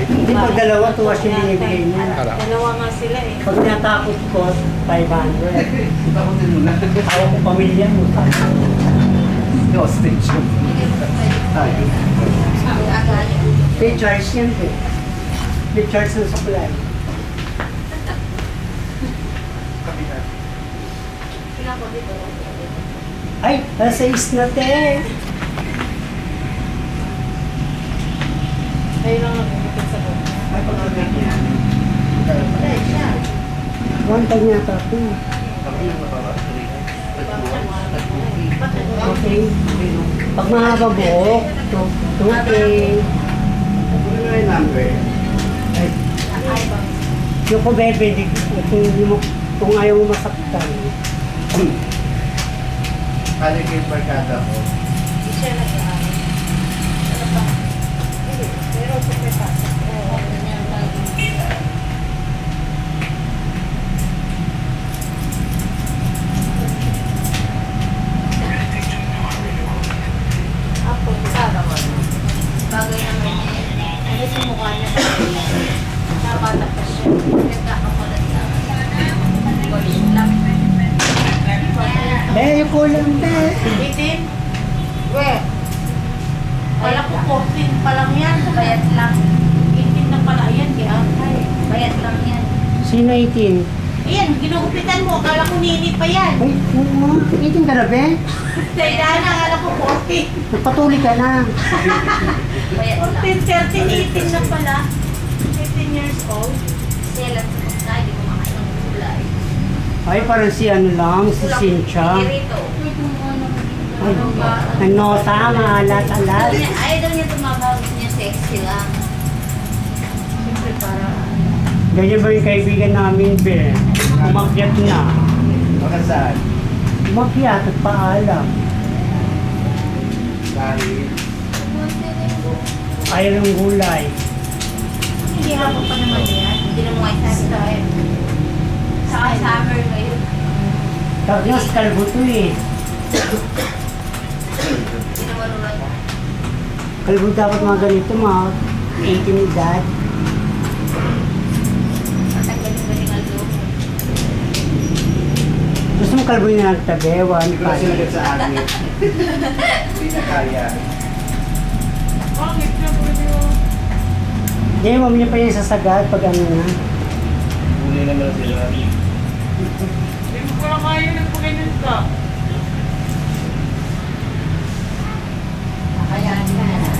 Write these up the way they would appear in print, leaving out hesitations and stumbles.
Hindi, pag dalawa, tuwas yung binibigay niya. Dalawa nga sila eh. Pag natakot ko, 500. Takutin mo na. Tawag ko pamilya mo. Hostage. May charge yan eh. May charge ng supply. Ay, nasa is na te. Ayun lang ang bumukit sa buhay. Ay, pagkakit niya. One time yata ito. Okay. Pag mahaba buhok, okay. Ano na yung number? Ay, yung ko bebe, kung ayaw mo masaktan. Kali ko yung barkada ko. Hindi siya nag-aaral. Ano pa? Hindi. Pero kung may pasok. Oo. Ako, sana mo. Bagay naman niya. Ano sa mukha niya? Nakabata pa siya. Nagkakamulat na. Boys lang. Yung kulang te. 18? Weh. Wala ko 14 pa lang yan. Bayad lang. 18 na pala yan. Kaya bayad lang yan. Sino 18? Ayan, ginugupitan mo. Akala ko nini pa yan. Ay, 18 ka na be? Kaya na, akala ko 14. Nagpatuloy ka na. Bayad lang. 14, 13, 18 na pala. 15 years old. Sila sa pagka, hindi ko makain ng gulay. Ay, parang si ano lang, si Cynthia. Rito. Ay, ano, tama, alat-alat. Ayaw daw niya tumabawag niya sexy lang. Siyempre para... Ganyan ba yung kaibigan namin, be? Umakyat na. Baka saan? Umakyat at paalam. Dahil. Ayaw ng gulay. Hindi ako pa naman yan. Hindi na mo ay sasabihin. Saka summer ngayon. Tagnas, kalbo to eh. Hindi na marunod. Kalbo dapat mga ganito, mga 18 edad. Matanggalin ang loob. Gusto mo kalbo na lang tabi, Hindi ko na sinagot sa amin. Hindi na kaya. Bakit na po yun? Hindi, mami niya pa yung sasagad pag ano na. Huli naman sila. Hindi mo pala kaya nagpakainin ka. Kakayanin ka na.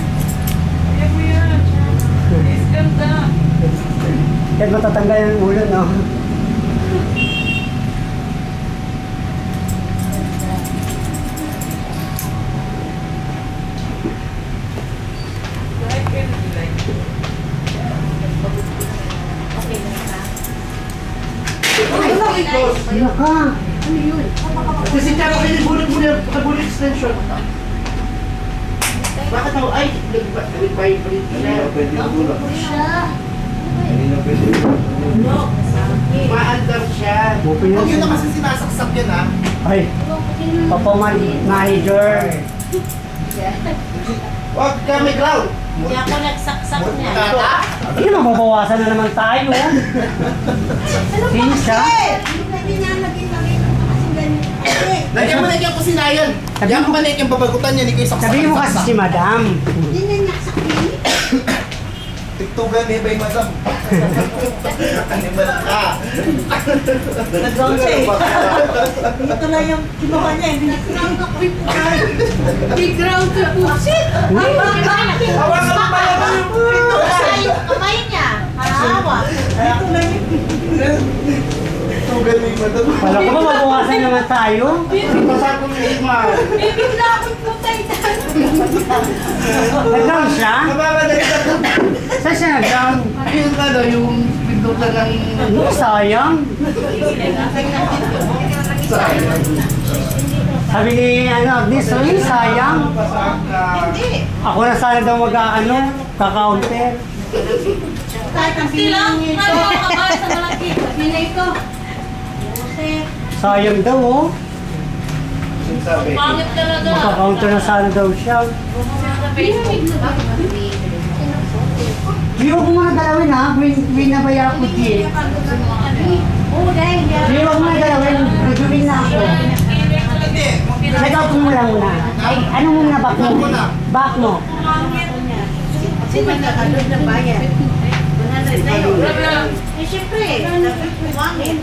Kaya mo yan. Is ganda. Kaya matatanggal yung ulo, no? Like and like. Okay na ka. Ay, close. Ano ka? Ano yun? Kasi kaya kayo nagbulit mo na pagkabulit extension. Bakit ako? Ay, nag-vibrate pa rin. Hindi na pwede magulak. Siya. Hindi na pwede magulak. Maandar siya. Buti yun. Huwag yun na kasi sinasaksak yan ha. Ay, Papa Manager. Huwag ka may ground. Hindi ako nagsaksak niya. Hindi, mababawasan na naman tayo. Sino siya? Hindi niya lagyan kami. Kasi ganyan. Lagyan ko sinayan. Yan ang balik yung babagutan niya. Hindi kayo saksak. Sabihin mo kasi si Madam. Hindi niya naksakin. Tiktugan ni Bay Madam. Animal ka. Nag-ground siya eh. Dito lang yung kinuha niya. Hindi Big round to pusit. Hawakan mo pala ba yung pito? Yung kamay niya. Hawa. Dito lang yung... Tiktugan ni Madam. Wala ko ba mabawasan naman tayo? Pasako ni Isma. Bibigla akong putay dyan. Nag-down siya? Mababalag ka. Saan siya nag-down? Yung ano, yung pindutan ng... Ano, sayang. Sayang. Sabi ni Agnes, "Uy, sayang. Hindi. Ako na sana daw mag-ano, ka-counter." Kahit ang Silang, pinili ano, ito. kakaya sa malaki. Pinili ito. Pusit. Sayang daw, oh. Sinasabi. Pangit talaga. Magka-counter na sana daw siya. Bumama sa Facebook. Hindi ko muna galawin ha. Winabaya ako din. Oo, dahil. Hindi ko muna galawin. Nagawin na ako. Nagaw ko muna muna. Ay, ano muna back mo? Back mo. Sino nagkakalood na bayan? 100 na yun. Eh, syempre, dapat kumangin.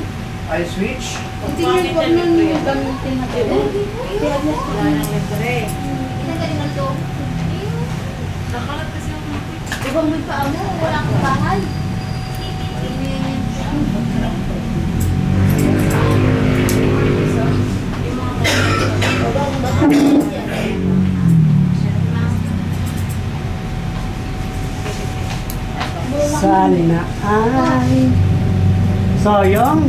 I switch. Hindi nyo po nun yung gamitin na ito. Wala nang libre. Pinagalingan to. Ibang may paa mo, wala kang bahay. Sana ay... Sayang.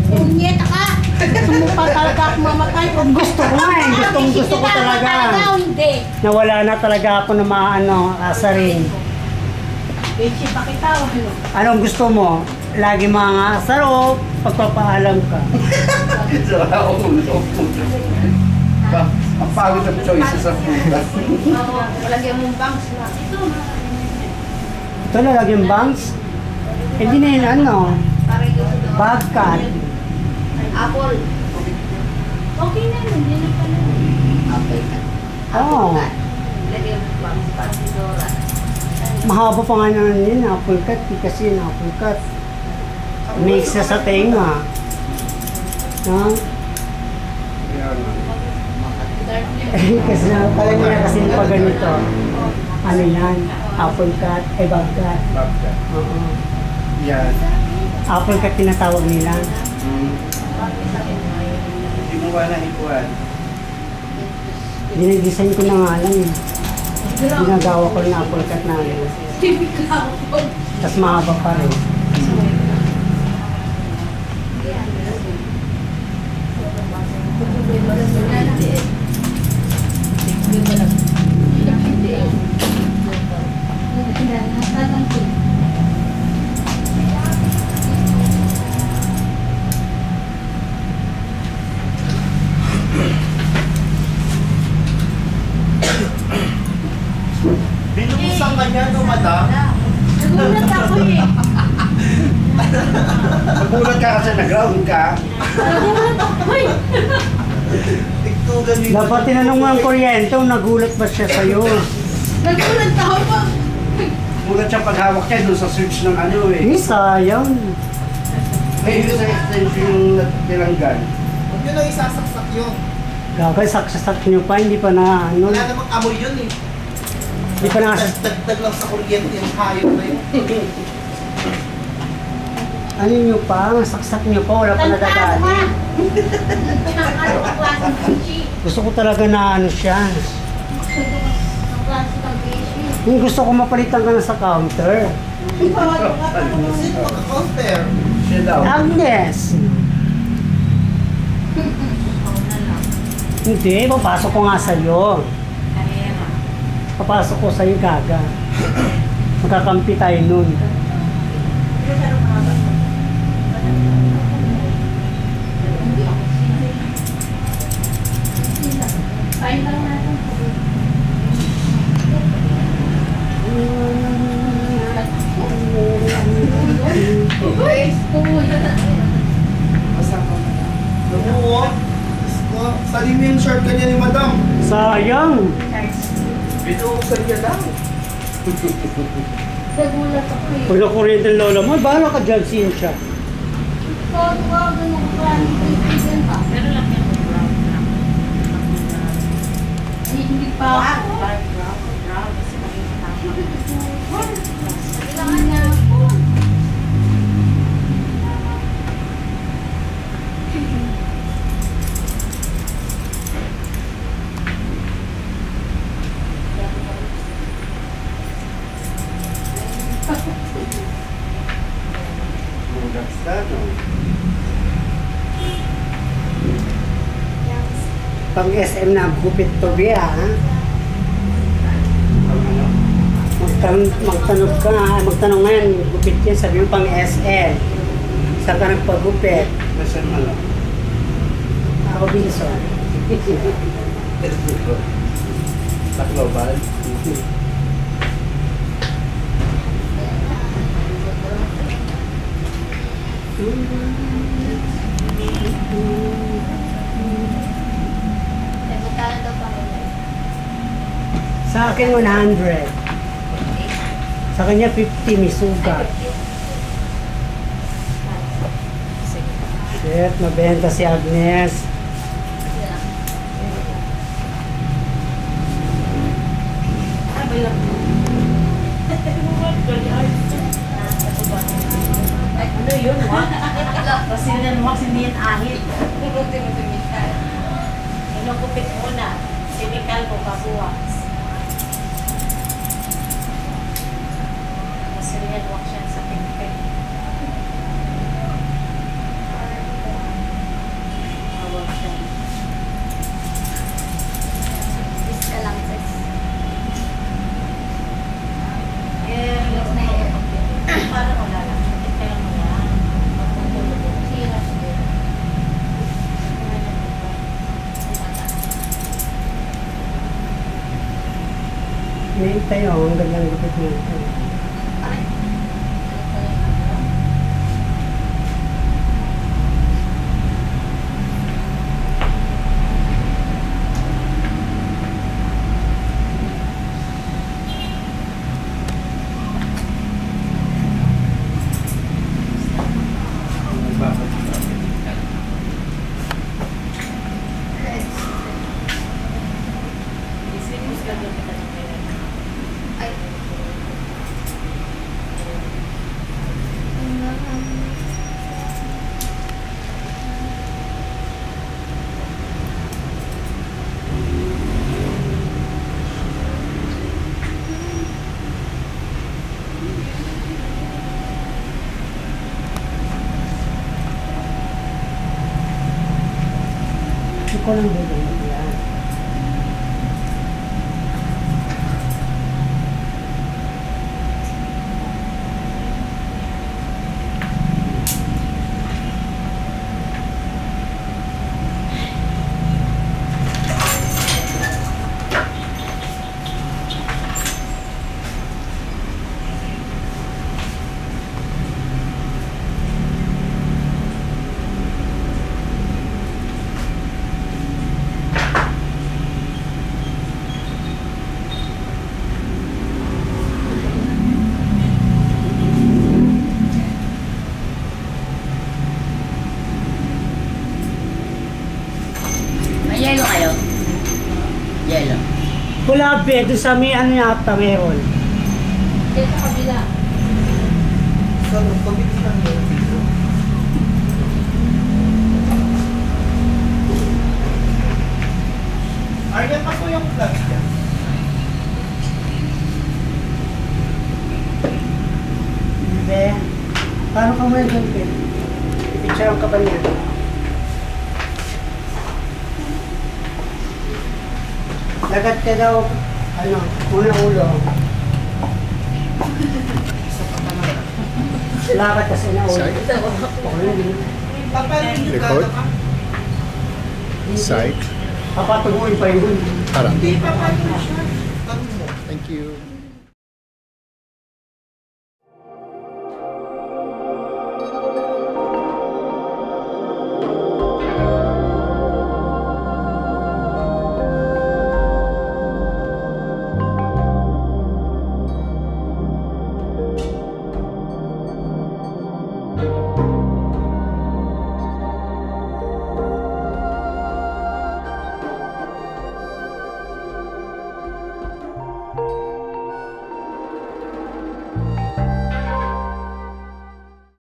Punyeta ka! Gusto mo pa talaga ako mamatay? Gusto ko nga eh. Gusto ko talaga. Hindi. Nawala na talaga ako na maano, asarin. Bechi pa kita o ano? Anong gusto mo? Lagi mga asar o pagpapaalam ka? So, ako ulo. Ang pagod ng choices sa puta. Lagyan mong bangs na. Ito na laging bangs? Hindi na yun ano, Parang yung doon. bagkat. Apple. Okay na yun. Hindi na pala. Okay na. Oo. Lagyan mong bangs. Parang si Dora. Mahaba pa nga naman yun, apple cut. Kasi yun, apple cut. Mix na sa tenga. Ha? Kasi na pala niya kasi pa ganito. Ano yan? Apple cut, bagkat. Babka. Oo. Yan. Apple cut tinatawag nila. Hindi mo ba naikuhan? Dinidesign ko na nga lang eh. Ginagawa ko ng apple cut namin. Tapos mahaba pa rin. Binubusan ka niya, no, madam? Nagulat ako eh. Nagulat ka kasi nag-ground ka. Nagulat ako eh. Tiktugan dito. Dapat tinanong mo ang kuryente, nagulat ba siya sa'yo? Nagulat ako pa. Nagulat siya paghawak niya doon sa switch ng ano eh. Eh, sayang. May sa extension yung nilanggan. Huwag nyo lang isasaksak yun. Gagay, saksasak nyo pa, hindi pa na ano. Wala namang amoy yun eh. Hindi pa na Dagdag lang sa kuryente yung hayop na yun. ano nyo pa, saksak nyo pa, wala pa Tantado ka. nadadali. Ano ang klaseng sushi? Gusto ko talaga na ano siya. Ang klaseng ng sushi. Yung gusto ko mapalitan ka na sa counter. Sino magka-counter? Siya daw. Agnes! Hindi, papasok ko nga sa'yo. Papasok ko sa'yo, gaga. Magkakampi tayo nun. Kain lang natin. Oo. Salim mo yung shirt kanya ni madam. Sayang! Binuksan niya daw. Nagulat ako eh. Pag nakuryente ng lola mo, bahala ka dyan, Cynthia. Tawag ng klaseng kaibigan ka. Pero lang yan, brown lang. Hindi pa ako. Brown, kasi makikita ko. Kailangan niya ako. That's that, no? Pang SM na gupit to biya, ha? Magtanong ngayon, gupit yan, sabi mo pang SM. Saan ka nagpagupit? Listen mo lang. Ako, Binson. Sa global. Eh, magkano daw pa kayo? Sa akin 100. Sa kanya 50, may sugat. Shit, mabenta si Agnes. Ano yun, wak? Kasi yan, wak, hindi yan ahit. Inukupit muna. Sinikal ko kabuwa. Kasi yan, wak siya sa pingping. Awag siya. Is ka lang, sis. Eh, parang wala lang. Sakit ka lang wala. Magpupulog. Sira siya. May tayo, ang gandang gupit mo. Aray. Isipos ka doon kita ng pera. Ay. Ikaw lang bigay yan. May yelo kayo? Yelo. Pula be, doon sa may ano yata meron. Dito sa kabila. Sa pagkabit lang yun dito. Aryan pa po yung vlogs niya. Be, paano ka mo yung gupit? Ipicture ka ba niya? Lagat ka daw, ano, una ulo. Lagat kasi na ulo. Record? Site? Papatubuin pa yun. Harap. Hindi pa pa yun siya. Tanong mo. Thank you.